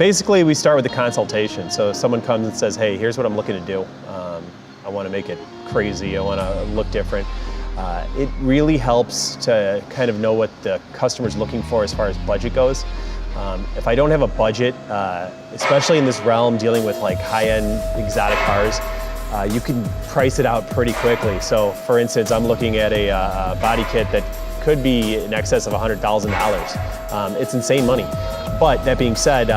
Basically, we start with the consultation. So someone comes and says, hey, here's what I'm looking to do. I want to make it crazy. I want to look different. It really helps to kind of know what the customer's looking for as far as budget goes. If I don't have a budget, especially in this realm dealing with like high-end exotic cars, you can price it out pretty quickly. So for instance, I'm looking at a body kit that could be in excess of $100,000. It's insane money. But that being said,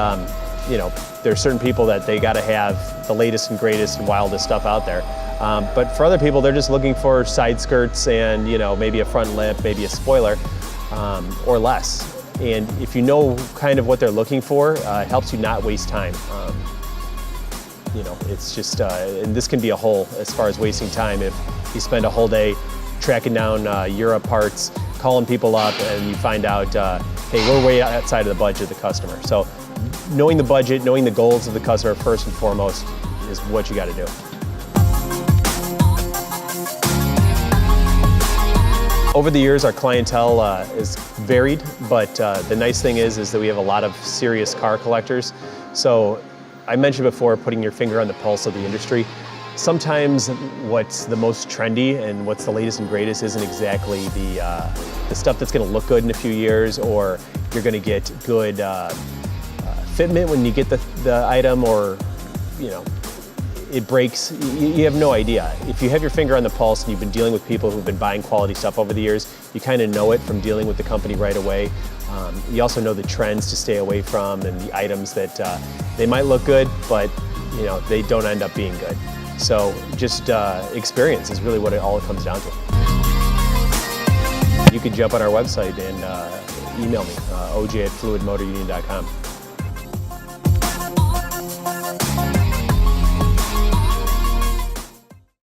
you know, there's certain people that they got to have the latest and greatest and wildest stuff out there. But for other people, they're just looking for side skirts and, you know, maybe a front lip, maybe a spoiler, or less. And if you know kind of what they're looking for, it helps you not waste time. You know, it's just, and this can be a whole as far as wasting time. If you spend a whole day tracking down Europe parts, calling people up, and you find out, hey, we're way outside of the budget of the customer. So knowing the budget, knowing the goals of the customer first and foremost is what you got to do. Over the years, our clientele is varied, but the nice thing is that we have a lot of serious car collectors. So I mentioned before putting your finger on the pulse of the industry. Sometimes what's the most trendy and what's the latest and greatest isn't exactly the stuff that's going to look good in a few years, or you're going to get good fitment when you get the item, or, you know, it breaks. You have no idea. If you have your finger on the pulse and you've been dealing with people who've been buying quality stuff over the years, you kind of know it from dealing with the company right away. You also know the trends to stay away from and the items that they might look good, but you know, they don't end up being good. So just experience is really what all it comes down to. You can jump on our website and email me, oj@fluidmotorunion.com.